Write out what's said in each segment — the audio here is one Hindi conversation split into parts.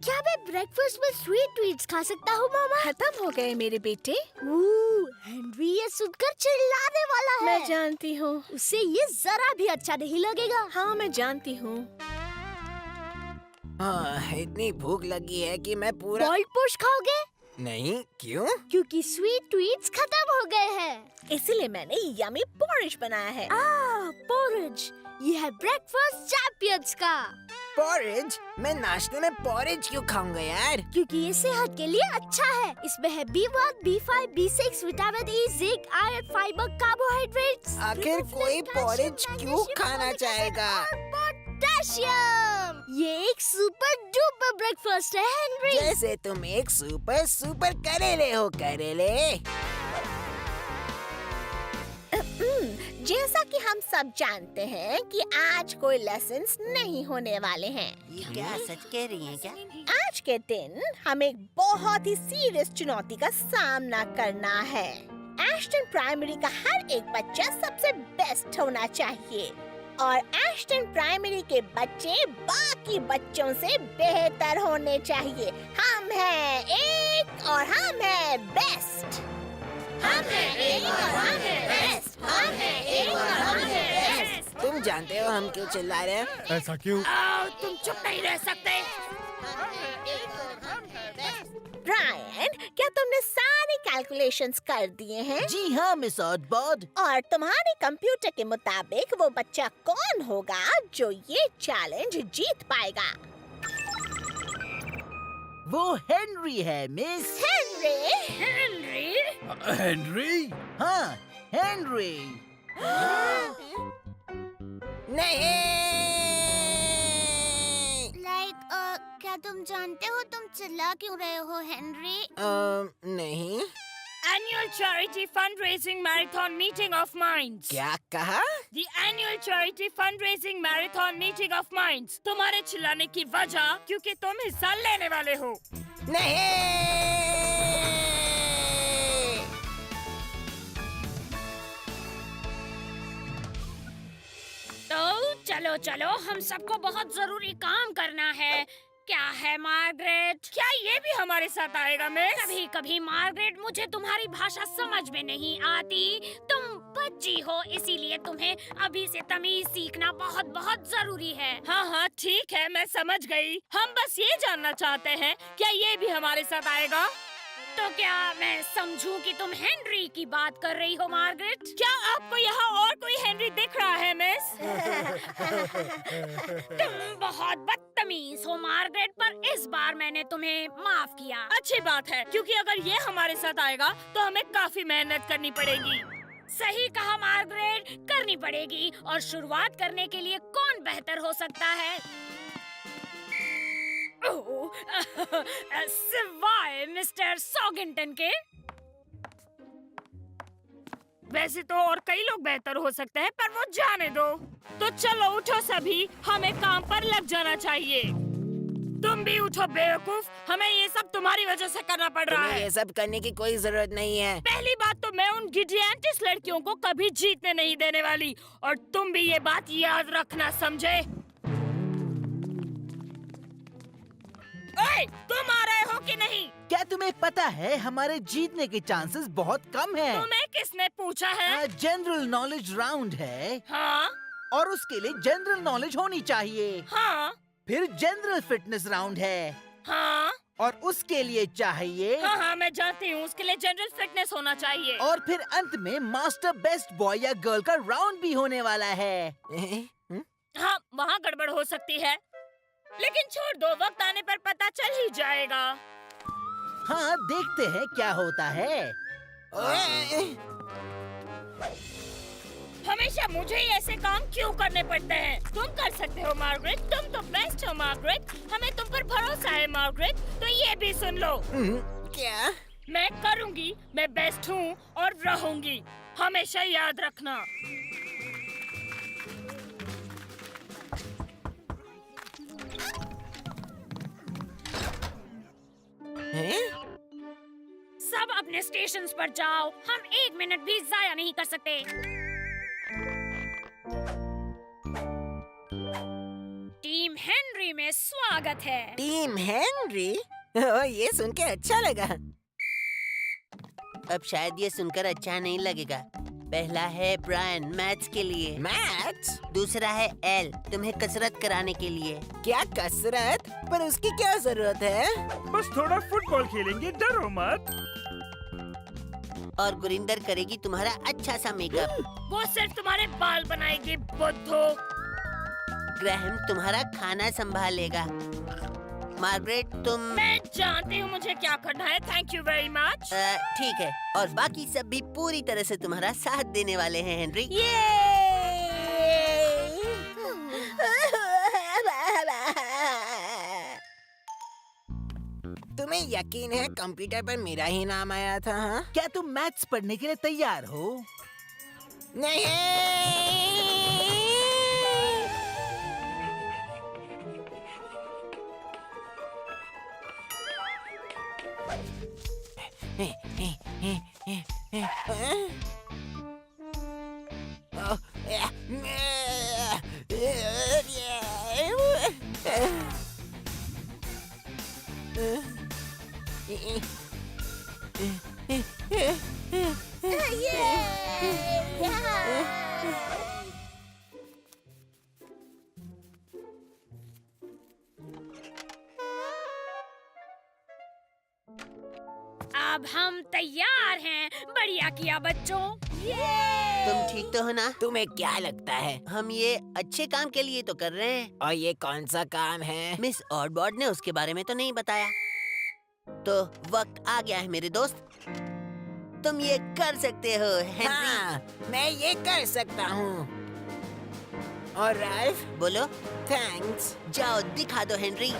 क्या मैं ब्रेकफास्ट में स्वीट ट्वीट्स खा सकता हूँ मामा? खत्म हो गए मेरे बेटे। हेनरी ये सुनकर चिल्लाने वाला है। मैं जानती हूँ। उसे ये जरा भी अच्छा नहीं लगेगा। हाँ मैं जानती हूँ। इतनी भूख लगी है कि मैं पूरा बॉइल्ड पोश खाओगे? नहीं, क्यों? क्योंकि स्वीट ट्वीट्स खत्म हो गए हैं। इसीलिए मैंने यम्मी पोरिज बनाया है। पोरिज, ये है ब्रेकफास्ट चैंपियंस का। पॉरेज? मैं नाश्ते में पॉरेज क्यों खाऊंगा यार? क्योंकि ये सेहत के लिए अच्छा है। इसमें है B1, B5, B6, vitamin E, zinc, iron, fibre, carbohydrates. आखिर कोई पॉरेज क्यों खाना चाहेगा? पोटेशियम। ये एक सुपर डुपर ब्रेकफास्ट है हेनरी। जैसे तुम एक सुपर करेले हो करेले। जैसा कि हम सब जानते हैं कि आज कोई लेसन्स नहीं होने वाले हैं। ये क्या सच कह रही हैं क्या? आज के दिन हमें एक बहुत ही सीरियस चुनौती का सामना करना है। एश्टन प्राइमरी का हर एक बच्चा सबसे बेस्ट होना चाहिए और एश्टन प्राइमरी के बच्चे बाकी बच्चों से बेहतर होने चाहिए। हम हैं एक और हम हैं बेस्ट। हम हैं एक और हम हैं बेस्ट। हम हैं एक और हम हैं बेस्ट। तुम जानते हो हम क्यों चिल्ला रहे हैं? ऐसा क्यों? तुम चुप नहीं रह सकते। ब्रायन, क्या तुमने सारे कैलकुलेशंस कर दिए हैं? जी हाँ मिस ऑटबॉड। और तुम्हारे कंप्यूटर के मुताबिक वो बच्चा कौन होगा जो ये चैलेंज जीत पाएगा? वो हेनरी है मिस। हेनरी? हेनरी? हाँ हेनरी। नहीं। क्या तुम जानते हो तुम चिल्ला क्यों रहे हो हेनरी? नहीं। Annual charity fundraising marathon meeting of minds. क्या कहा? The annual charity fundraising marathon meeting of minds. तुम्हारे चिल्लाने की वजह क्योंकि तुम हिस्सा लेने वाले हो। नहीं। तो चलो चलो, हम सबको बहुत जरूरी काम करना है। क्या है मार्गरेट? क्या ये भी हमारे साथ आएगा मिस? कभी कभी मार्गरेट, मुझे तुम्हारी भाषा समझ में नहीं आती। तुम बच्ची हो, इसीलिए तुम्हें अभी से तमीज सीखना बहुत बहुत जरूरी है। हाँ हाँ ठीक है, मैं समझ गई। हम बस ये जानना चाहते हैं, क्या ये भी हमारे साथ आएगा? तो क्या मैं समझूं कि तुम हेनरी की बात कर रही हो मार्गरेट? क्या आपको यहाँ और कोई हेनरी दिख रहा है मिस? तुम बहुत बदतमीज हो मार्गरेट, पर इस बार मैंने तुम्हें माफ किया। अच्छी बात है, क्योंकि अगर ये हमारे साथ आएगा तो हमें काफी मेहनत करनी पड़ेगी। सही कहा मार्गरेट, करनी पड़ेगी। और शुरुआत करने के लिए कौन बेहतर हो सकता है? सिवाय मिस्टर सॉगिंटन के। वैसे तो और कई लोग बेहतर हो सकते हैं, पर वो जाने दो। तो चलो उठो सभी, हमें काम पर लग जाना चाहिए। तुम भी उठो बेवकूफ, हमें ये सब तुम्हारी वजह से करना पड़ रहा है। ये सब करने की कोई जरूरत नहीं है। पहली बात तो मैं उन गिडियंटिस लड़कियों को कभी जीतने नहीं देने वाली, और तुम भी ये बात याद रखना, समझे? ओए, तुम आ रहे हो कि नहीं? क्या तुम्हें पता है हमारे जीतने के चांसेस बहुत कम हैं। तुम्हें किसने पूछा है? जनरल नॉलेज राउंड है हाँ और उसके लिए जनरल नॉलेज होनी चाहिए। हाँ फिर जनरल फिटनेस राउंड है हाँ और उसके लिए चाहिए। हाँ हाँ मैं जानती हूँ, उसके लिए जनरल फिटनेस होना चाहिए। और फिर अंत में मास्टर बेस्ट बॉय या गर्ल का राउंड भी होने वाला है। हाँ वहाँ गड़बड़ हो सकती है, लेकिन छोड़ दो, वक्त आने पर पता चल ही जाएगा। हाँ देखते हैं क्या होता है। हमेशा मुझे ही ऐसे काम क्यों करने पड़ते हैं? तुम कर सकते हो मार्गरेट, तुम तो बेस्ट हो मार्गरेट, हमें तुम पर भरोसा है मार्गरेट। तो ये भी सुन लो। क्या? मैं करूँगी, मैं बेस्ट हूँ और रहूँगी, हमेशा याद रखना। सब अपने स्टेशंस पर जाओ, हम 1 मिनट भी जाया नहीं कर सकते। टीम हेनरी में स्वागत है। टीम हेनरी, ओह, ये सुन के अच्छा लगा। अब शायद ये सुनकर अच्छा नहीं लगेगा। पहला है ब्रायन मैथ्स के लिए, मैथ्स? दूसरा है एल तुम्हें कसरत कराने के लिए। क्या कसरत? पर उसकी क्या जरूरत है? बस थोड़ा फुटबॉल खेलेंगे, डरो मत। और गुरिंदर करेगी तुम्हारा अच्छा सा मेकअप। वो सिर्फ तुम्हारे बाल बनाएगी, बुद्धू। ग्रैहम तुम्हारा खाना संभालेगा। मार्गरेट तुम मैं जानती हूँ मुझे क्या करना है। Thank you very much. ठीक है। और बाकी सब भी पूरी तरह से तुम्हारा साथ देने वाले हैं हेनरी। तुम्हें यकीन है कंप्यूटर पर मेरा ही नाम आया था? हाँ? क्या तुम मैथ्स पढ़ने के लिए तैयार हो? अब हम तैयार हैं। बढ़िया किया बच्चों। तुम ठीक तो हो ना? तुम्हें क्या लगता है? हम ये अच्छे काम के लिए तो कर रहे हैं। और ये कौन सा काम है? मिस ऑडबॉर्ड ने उसके बारे में तो नहीं बताया। तो वक्त आ गया है मेरे दोस्त, तुम ये कर सकते हो हेनरी। हाँ, मैं ये कर सकता हूँ। और राल्फ? बोलो। थैंक्स। जाओ दिखा दो हेनरी।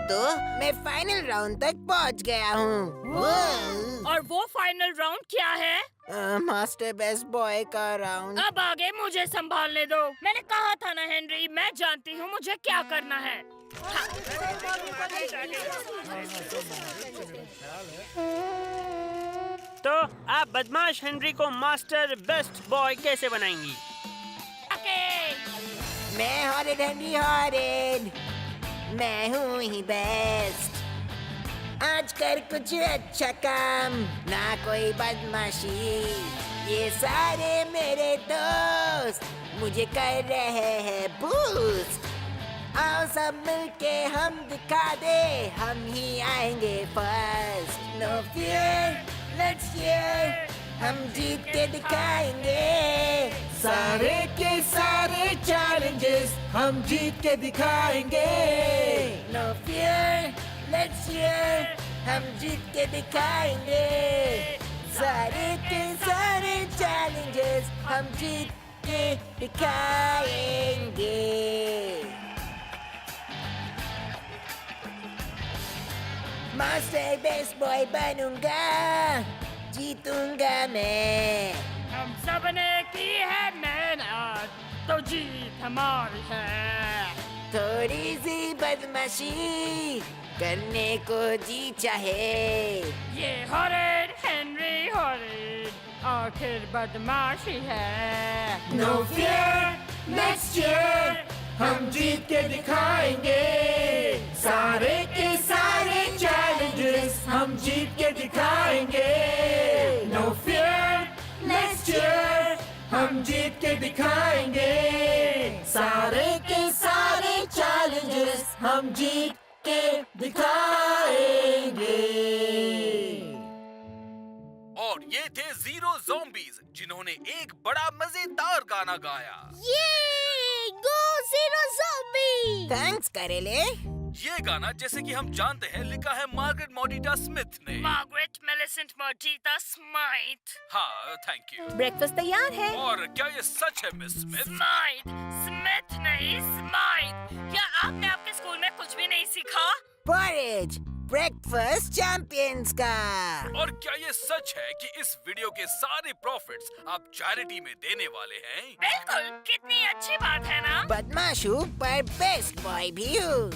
तो मैं फाइनल राउंड तक पहुँच गया हूँ। और वो फाइनल राउंड क्या है? मास्टर बेस्ट बॉय का राउंड। अब आगे मुझे संभालने दो। मैंने कहा था ना हेनरी, मैं जानती हूँ मुझे क्या करना है। तो आप बदमाश हेनरी को मास्टर बेस्ट बॉय कैसे बनाएंगी? मैं हॉरिड हेनरी हॉरिड, मैं हूँ ही बेस्ट। आज कर कुछ अच्छा काम, ना कोई बदमाशी। ये सारे मेरे दोस्त मुझे कर रहे हैं बूस्ट। आओ सब मिलके हम दिखा दे, हम ही आएंगे first. No fear, let's hear, हम जीत के दिखाएंगे। सारे के सारे चैलेंजेस हम जीत के दिखाएंगे। नो फियर, लेट्स हियर, हम जीत के दिखाएंगे। सारे के सारे चैलेंजेस हम जीत के दिखाएंगे। मास्टर बेस्ट बॉय बनूंगा, जीतूंगा मैं। हम सब ने की है मेहनत, तो जीत हमारी है। थोड़ी सी बदमाशी करने को जी चाहे। ये हॉरिड हेनरी हॉरिड, आखिर बदमाशी है। नो फियर, लेट्स चीयर, हम जीत के दिखाएंगे। सारे के सारे चैलेंजेस हम जीत के दिखाएंगे। नो फियर, लेट्स चीयर, हम जीत के दिखाएंगे। सारे के सारे चैलेंजेस हम जीत के दिखाएंगे। और ये थे जीरो ज़ॉम्बीज़, जिन्होंने एक बड़ा मजेदार गाना गाया। ये गो जीरो ज़ॉम्बी। थैंक्स करेले। ये गाना, जैसे कि हम जानते हैं, लिखा है मार्गरेट मोडिटा स्मिथ ने। Margaret Melicent Modita Smythe. हाँ, थैंक यू। ब्रेकफास्ट तैयार है। और क्या ये सच है मिस स्मिथ? स्माइथ, स्मिथ नहीं स्माइथ। क्या आपने आपके स्कूल में कुछ भी नहीं सीखा? पॉरेज, ब्रेकफास्ट चैंपियंस का। और क्या ये सच है कि इस वीडियो के सारे प्रॉफिट्स आप चैरिटी में देने वाले हैं? बिल्कुल, कितनी अच्छी बात है ना? बदमाश हूँ पर बेस्ट बॉय भी हूँ।